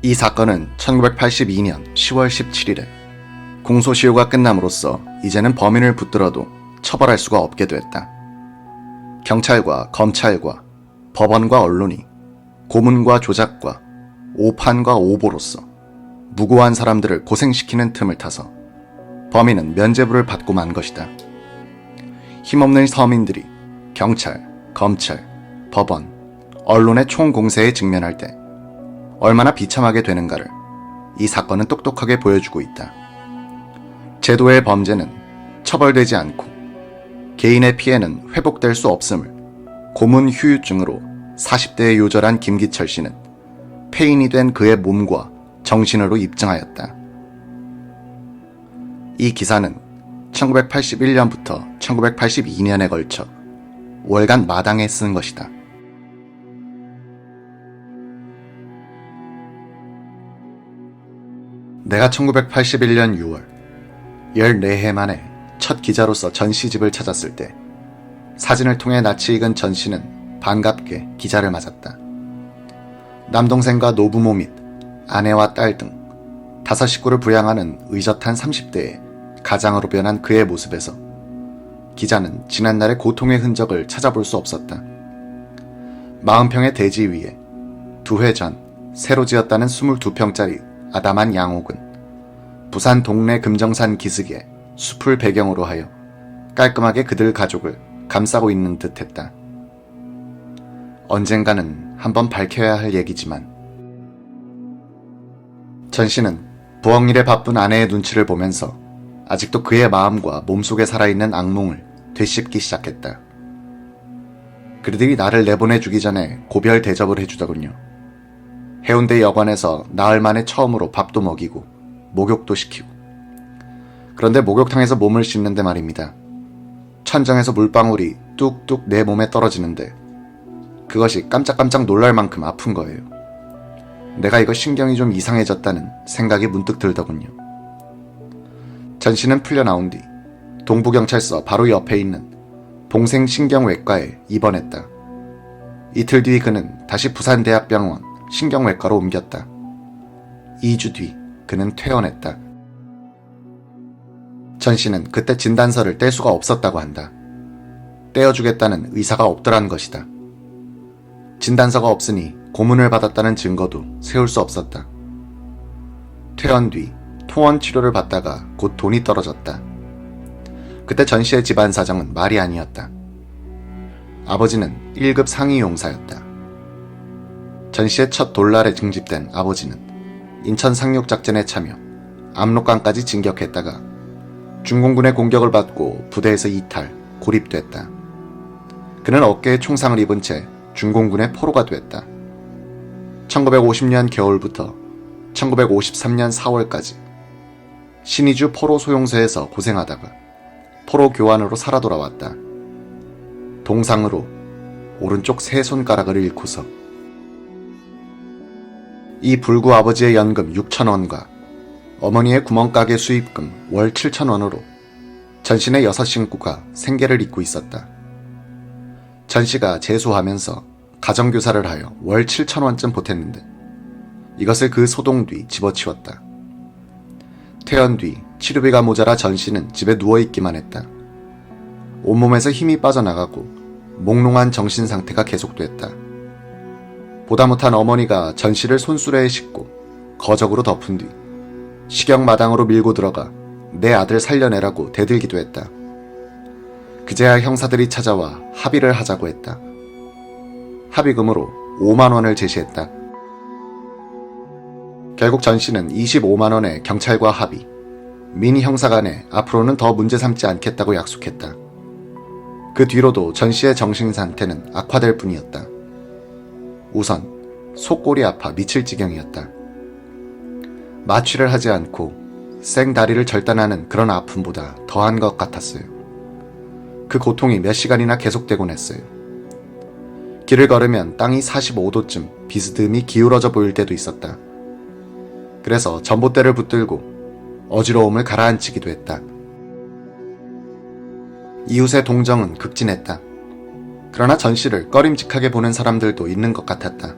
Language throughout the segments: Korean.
이 사건은 1982년 10월 17일에 공소시효가 끝남으로써 이제는 범인을 붙들어도 처벌할 수가 없게 됐다. 경찰과 검찰과 법원과 언론이 고문과 조작과 오판과 오보로서 무고한 사람들을 고생시키는 틈을 타서 범인은 면죄부를 받고 만 것이다. 힘없는 서민들이 경찰, 검찰, 법원, 언론의 총공세에 직면할 때 얼마나 비참하게 되는가를 이 사건은 똑똑하게 보여주고 있다. 제도의 범죄는 처벌되지 않고 개인의 피해는 회복될 수 없음을 고문 후유증으로 40대에 요절한 김기철 씨는 폐인이 된 그의 몸과 정신으로 입증하였다. 이 기사는 1981년부터 1982년에 걸쳐 월간 마당에 쓴 것이다. 내가 1981년 6월 14해 만에 첫 기자로서 전씨 집을 찾았을 때 사진을 통해 낯이 익은 전씨는 반갑게 기자를 맞았다. 남동생과 노부모 및 아내와 딸 등 5 식구를 부양하는 의젓한 30대의 가장으로 변한 그의 모습에서 기자는 지난날의 고통의 흔적을 찾아볼 수 없었다. 40평의 대지 위에 2회 전 새로 지었다는 22평짜리 아담한 양옥은 부산 동래 금정산 기슭의 숲을 배경으로 하여 깔끔하게 그들 가족을 감싸고 있는 듯 했다. 언젠가는 한번 밝혀야 할 얘기지만 전 씨는 부엌일에 바쁜 아내의 눈치를 보면서 아직도 그의 마음과 몸속에 살아있는 악몽을 되씹기 시작했다. 그들이 나를 내보내주기 전에 고별 대접을 해주더군요. 해운대 여관에서 나흘 만에 처음으로 밥도 먹이고 목욕도 시키고. 그런데 목욕탕에서 몸을 씻는데 말입니다. 천정에서 물방울이 뚝뚝 내 몸에 떨어지는데 그것이 깜짝깜짝 놀랄 만큼 아픈 거예요. 내가 이거 신경이 좀 이상해졌다는 생각이 문득 들더군요. 전 씨는 풀려 나온 뒤 동부경찰서 바로 옆에 있는 봉생신경외과에 입원했다. 이틀 뒤 그는 다시 부산대학병원 신경외과로 옮겼다. 2주 뒤 그는 퇴원했다. 전 씨는 그때 진단서를 뗄 수가 없었다고 한다. 떼어주겠다는 의사가 없더란 것이다. 진단서가 없으니 고문을 받았다는 증거도 세울 수 없었다. 퇴원 뒤 통원 치료를 받다가 곧 돈이 떨어졌다. 그때 전 씨의 집안 사정은 말이 아니었다. 아버지는 1급 상위 용사였다. 전 씨의 첫 돌날에 징집된 아버지는 인천 상륙작전에 참여, 압록강까지 진격했다가 중공군의 공격을 받고 부대에서 이탈, 고립됐다. 그는 어깨에 총상을 입은 채 중공군의 포로가 됐다. 1950년 겨울부터 1953년 4월까지 신의주 포로 소용소에서 고생하다가 포로 교환으로 살아 돌아왔다. 동상으로 오른쪽 세 손가락을 잃고서 이 불구 아버지의 연금 6,000원과 어머니의 구멍가게 수입금 월 7,000원으로 전씨네 6 식구가 생계를 잇고 있었다. 전씨가 재수하면서 가정교사를 하여 월 7,000원쯤 보탰는데 이것을 그 소동 뒤 집어치웠다. 퇴원 뒤 치료비가 모자라 전씨는 집에 누워있기만 했다. 온몸에서 힘이 빠져나가고 몽롱한 정신상태가 계속됐다. 보다 못한 어머니가 전씨를 손수레에 싣고 거적으로 덮은 뒤 식경마당으로 밀고 들어가 내 아들 살려내라고 대들기도 했다. 그제야 형사들이 찾아와 합의를 하자고 했다. 합의금으로 5만 원을 제시했다. 결국 전씨는 25만 원에 경찰과 합의, 민 형사 간에 앞으로는 더 문제 삼지 않겠다고 약속했다. 그 뒤로도 전씨의 정신상태는 악화될 뿐이었다. 우선 속골이 아파 미칠 지경이었다. 마취를 하지 않고 생다리를 절단하는 그런 아픔보다 더한 것 같았어요. 그 고통이 몇 시간이나 계속되곤 했어요. 길을 걸으면 땅이 45도쯤 비스듬히 기울어져 보일 때도 있었다. 그래서 전봇대를 붙들고 어지러움을 가라앉히기도 했다. 이웃의 동정은 극진했다. 그러나 전씨를 꺼림직하게 보는 사람들도 있는 것 같았다.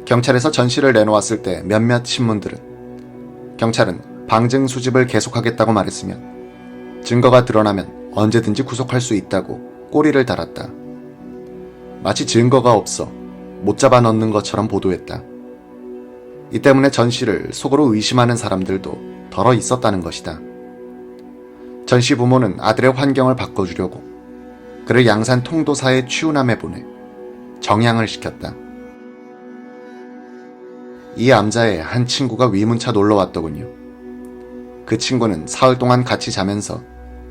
경찰에서 전시를 내놓았을 때 몇몇 신문들은 경찰은 방증 수집을 계속하겠다고 말했으며 증거가 드러나면 언제든지 구속할 수 있다고 꼬리를 달았다. 마치 증거가 없어 못 잡아 넣는 것처럼 보도했다. 이 때문에 전시를 속으로 의심하는 사람들도 덜어 있었다는 것이다. 전시 부모는 아들의 환경을 바꿔주려고 그를 양산 통도사의 취운함에 보내 정양을 시켰다. 이 암자의 한 친구가 위문차 놀러 왔더군요. 그 친구는 사흘 동안 같이 자면서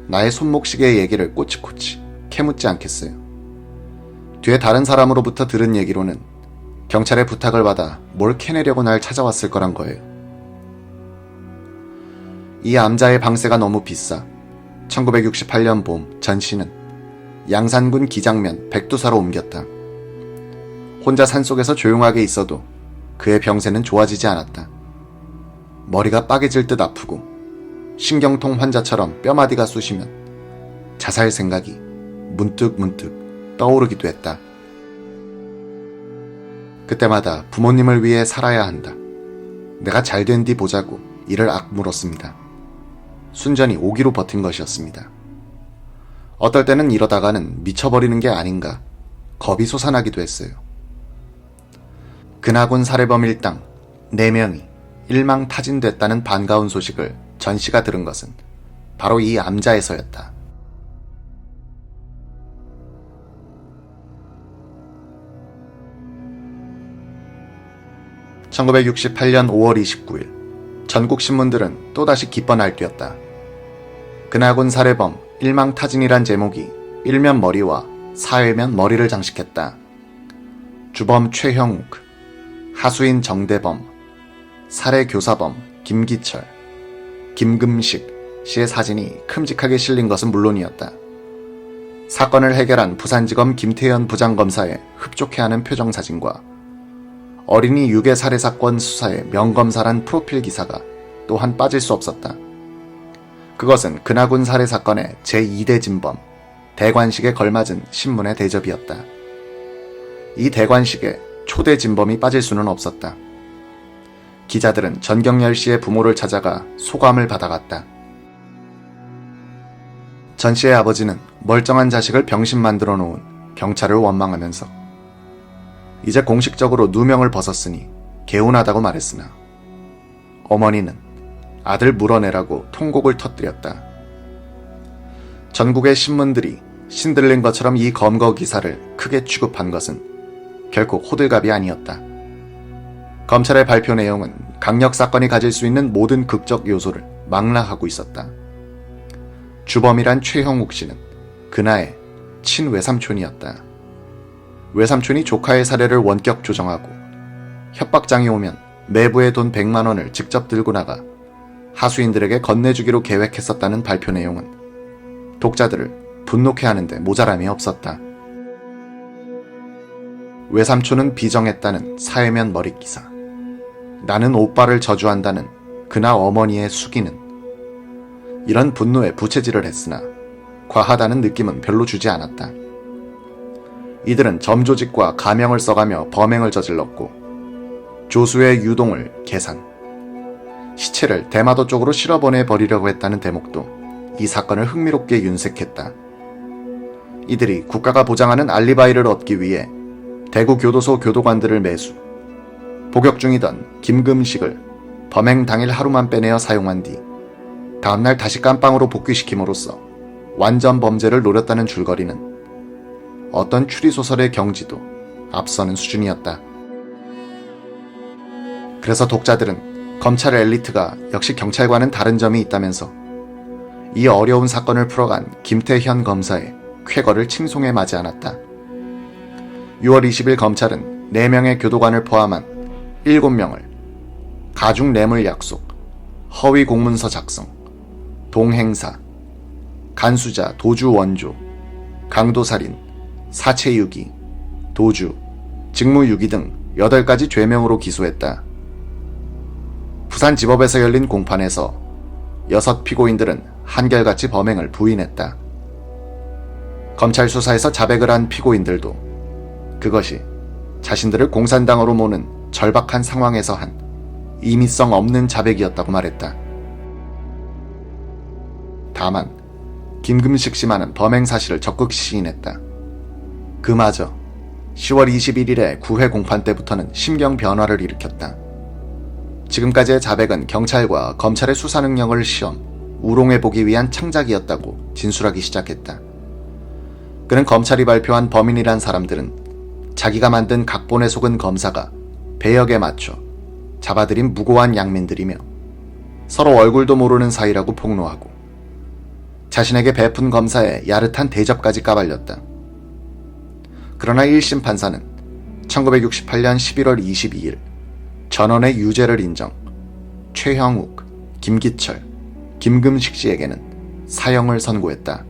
나의 손목시계의 얘기를 꼬치꼬치 캐묻지 않겠어요. 뒤에 다른 사람으로부터 들은 얘기로는 경찰의 부탁을 받아 뭘 캐내려고 날 찾아왔을 거란 거예요. 이 암자의 방세가 너무 비싸 1968년 봄 전씨는 양산군 기장면 백두사로 옮겼다. 혼자 산속에서 조용하게 있어도 그의 병세는 좋아지지 않았다. 머리가 빠개질 듯 아프고 신경통 환자처럼 뼈마디가 쑤시면 자살 생각이 문득문득 떠오르기도 했다. 그때마다 부모님을 위해 살아야 한다. 내가 잘된 뒤 보자고 이를 악물었습니다. 순전히 오기로 버틴 것이었습니다. 어떨 때는 이러다가는 미쳐버리는 게 아닌가 겁이 솟아나기도 했어요. 근하군 살해범 일당 4명이 일망타진됐다는 반가운 소식을 전씨가 들은 것은 바로 이 암자에서였다. (1968년 5월 29일) 전국 신문들은 또다시 기뻐 날뛰었다. 근하군 살해범 일망타진이란 제목이 일면 머리와 사회면 머리를 장식했다. 주범 최형욱, 하수인 정대범, 살해교사범 김기철, 김금식 씨의 사진이 큼직하게 실린 것은 물론이었다. 사건을 해결한 부산지검 김태현 부장검사의 흡족해하는 표정사진과 어린이 유괴 살해 사건 수사의 명검사란 프로필 기사가 또한 빠질 수 없었다. 그것은 근하군 살해 사건의 제2대 진범 대관식에 걸맞은 신문의 대접이었다. 이 대관식에 초대 진범이 빠질 수는 없었다. 기자들은 전경열 씨의 부모를 찾아가 소감을 받아갔다. 전 씨의 아버지는 멀쩡한 자식을 병신 만들어 놓은 경찰을 원망하면서 이제 공식적으로 누명을 벗었으니 개운하다고 말했으나 어머니는 아들 물어내라고 통곡을 터뜨렸다. 전국의 신문들이 신들린 것처럼 이 검거 기사를 크게 취급한 것은 결코 호들갑이 아니었다. 검찰의 발표 내용은 강력 사건이 가질 수 있는 모든 극적 요소를 망라하고 있었다. 주범이란 최형욱 씨는 그나의 친외삼촌이었다. 외삼촌이 조카의 사례를 원격 조정하고 협박장이 오면 매부의 돈 100만 원을 직접 들고 나가 하수인들에게 건네주기로 계획했었다는 발표 내용은 독자들을 분노케 하는데 모자람이 없었다. 외삼촌은 비정했다는 사회면 머릿기사, 나는 오빠를 저주한다는 그나 어머니의 숙이는 이런 분노에 부채질을 했으나 과하다는 느낌은 별로 주지 않았다. 이들은 점조직과 가명을 써가며 범행을 저질렀고 조수의 유동을 계산, 시체를 대마도 쪽으로 실어보내버리려고 했다는 대목도 이 사건을 흥미롭게 윤색했다. 이들이 국가가 보장하는 알리바이를 얻기 위해 대구 교도소 교도관들을 매수, 복역 중이던 김금식을 범행 당일 하루만 빼내어 사용한 뒤 다음날 다시 깜빵으로 복귀시킴으로써 완전 범죄를 노렸다는 줄거리는 어떤 추리소설의 경지도 앞서는 수준이었다. 그래서 독자들은 검찰 엘리트가 역시 경찰과는 다른 점이 있다면서 이 어려운 사건을 풀어간 김태현 검사의 쾌거를 칭송해 맞이 않았다. 6월 20일 검찰은 4명의 교도관을 포함한 7명을 가중 뇌물 약속, 허위 공문서 작성, 동행사, 간수자 도주 원조, 강도살인, 사체유기, 도주, 직무유기 등 8가지 죄명으로 기소했다. 부산지법에서 열린 공판에서 6 피고인들은 한결같이 범행을 부인했다. 검찰 수사에서 자백을 한 피고인들도 그것이 자신들을 공산당으로 모는 절박한 상황에서 한 임의성 없는 자백이었다고 말했다. 다만 김금식 씨만은 범행 사실을 적극 시인했다. 그마저 10월 21일에 9회 공판 때부터는 심경 변화를 일으켰다. 지금까지의 자백은 경찰과 검찰의 수사 능력을 시험, 우롱해보기 위한 창작이었다고 진술하기 시작했다. 그는 검찰이 발표한 범인이란 사람들은 자기가 만든 각본에 속은 검사가 배역에 맞춰 잡아들인 무고한 양민들이며 서로 얼굴도 모르는 사이라고 폭로하고 자신에게 베푼 검사의 야릇한 대접까지 까발렸다. 그러나 1심 판사는 1968년 11월 22일 전원의 유죄를 인정, 최형욱, 김기철, 김금식 씨에게는 사형을 선고했다.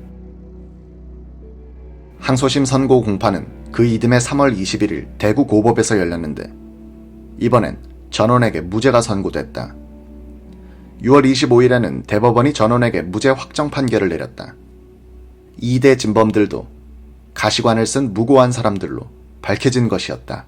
항소심 선고 공판은 그 이듬해 3월 21일 대구 고법에서 열렸는데 이번엔 전원에게 무죄가 선고됐다. 6월 25일에는 대법원이 전원에게 무죄 확정 판결을 내렸다. 2대 진범들도 가시관을 쓴 무고한 사람들로 밝혀진 것이었다.